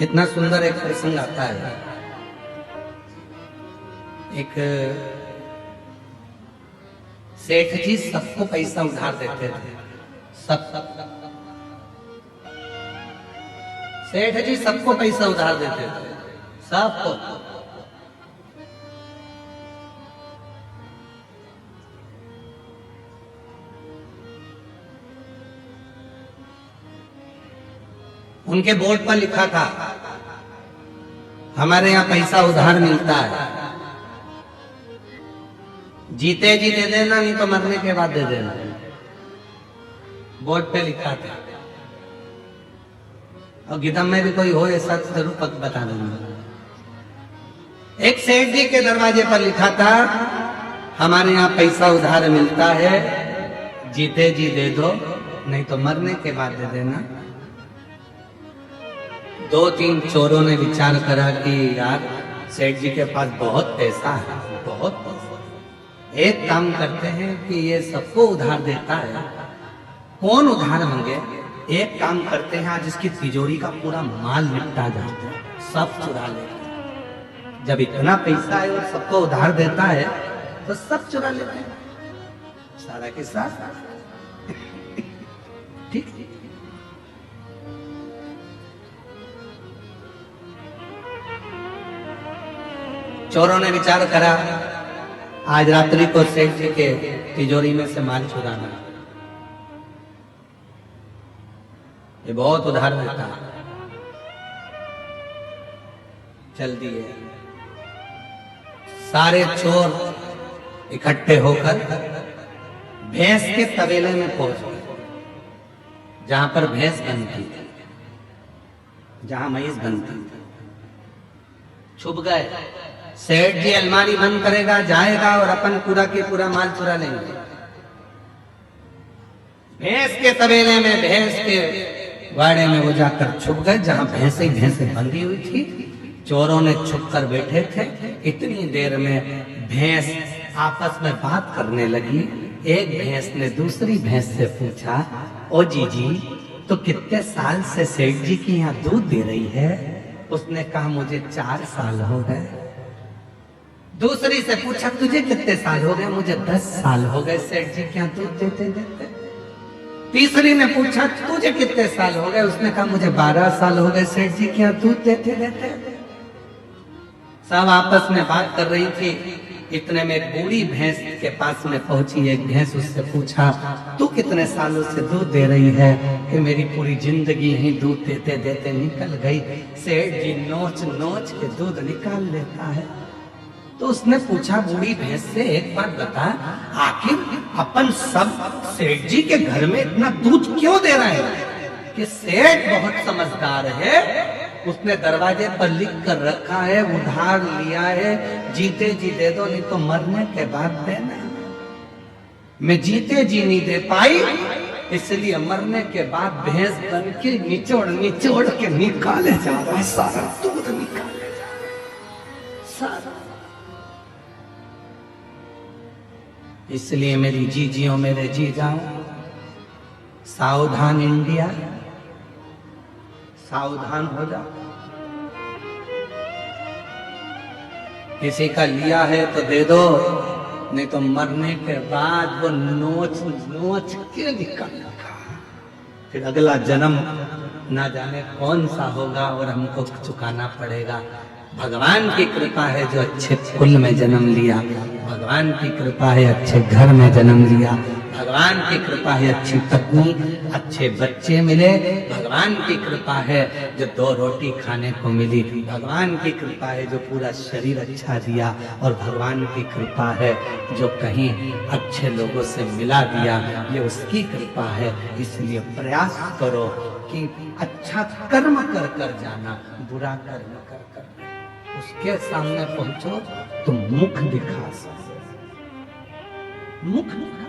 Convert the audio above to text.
इतना सुंदर एक प्रसंग आता है। एक सेठ जी सबको पैसा उधार देते थे। सब सेठ जी सबको पैसा उधार देते थे, सबको। उनके बोर्ड पर लिखा था, हमारे यहाँ पैसा उधार मिलता है, जीते जी दे देना, नहीं तो मरने के बाद दे देना। बोर्ड पे लिखा था। और गिदम में भी कोई हो ऐसा जरूर पक बता दूंगा। एक सेठ जी के दरवाजे पर लिखा था, हमारे यहाँ पैसा उधार मिलता है, जीते जी दे दो, नहीं तो मरने के बाद दे देना। दो तीन चोरों ने विचार करा कि यार सेठ जी के पास बहुत पैसा है, बहुत पैसा। एक काम करते हैं कि ये सबको उधार देता है, कौन उधार मांगे? एक काम करते हैं, आज इसकी तिजोरी का पूरा माल निपटा जाता है, सब चुरा लेते हैं। जब इतना पैसा है और सबको उधार देता है तो सब चुरा लेते हैं, सारा के साथ। ठीक। चोरों ने विचार करा, आज रात्रि को सेठ जी के तिजोरी में से माल चुराना। ये बहुत उधार देता है, चल दिए। सारे चोर इकट्ठे होकर भैंस के तबेले में पहुंच गए, जहां पर भैंस बनती थी, जहां मईस बनती थी। छुप गए। सेठ जी अलमारी बंद करेगा, जाएगा और अपन पूरा के पूरा माल चुरा लेंगे। भैंस के तबेले में, भैंस के वाड़े में वो जाकर छुप गए, जहां भैंसे बंधी हुई थी। चोरों ने छुप कर बैठे थे। इतनी देर में भैंस आपस में बात करने लगी। एक भैंस ने दूसरी भैंस से पूछा, ओ जीजी, तो कितने साल से सेठ जी की यहाँ दूध दे रही है? उसने कहा, मुझे 4 साल हो गए। दूसरी से पूछा, तुझे कितने साल हो गए? मुझे 10 साल हो गए सेठ जी क्या दूध देते देते। तीसरी ने पूछा, तुझे कितने साल हो गए? उसने कहा, मुझे 12 साल हो गए सेठ जी क्या दूध देते देते। सब आपस में बात कर रही थी। इतने में एक बूढ़ी भैंस के पास में पहुंची। एक भैंस उससे पूछा, तू कितने सालों से दूध दे रही है? कि मेरी पूरी जिंदगी ही दूध देते देते निकल गई। सेठ जी नोच नोच के दूध निकाल लेता है। तो उसने पूछा बूढ़ी भैंस से, एक बात बता, आखिर अपन सब सेठ जी के घर में इतना दूध क्यों दे रहे हैं? कि सेठ बहुत समझदार है, उसने दरवाजे पर लिख कर रखा है, उधार लिया है, जीते जी दे दो, नहीं तो मरने के बाद देना। मैं जीते जी नहीं दे पाई, इसलिए मरने के बाद भैंस बन के निचोड़ निचोड़ के निकाले जा रहा है, सारा दूध निकाले जा रहा है, सारा। इसलिए मेरी जीजियों, मेरे जी जाओ, सावधान इंडिया, सावधान हो जाओ। किसी का लिया है तो दे दो, नहीं तो मरने के बाद वो नोच नोच के निकालेगा। फिर अगला जन्म ना जाने कौन सा होगा और हमको चुकाना पड़ेगा। भगवान की कृपा है जो अच्छे कुल में जन्म लिया, भगवान की कृपा है अच्छे घर में जन्म लिया, भगवान की कृपा है अच्छी पत्नी, अच्छे बच्चे मिले, भगवान की कृपा है जो 2 रोटी खाने को मिली, भगवान की कृपा है जो पूरा शरीर अच्छा दिया, और भगवान की कृपा है जो कहीं अच्छे लोगों से मिला दिया, ये उसकी कृपा है। इसलिए प्रयास करो कि अच्छा कर्म कर कर जाना, बुरा कर्म कर कर उसके सामने पहुंचो तो मुख दिखा सकते, मुख दिखा।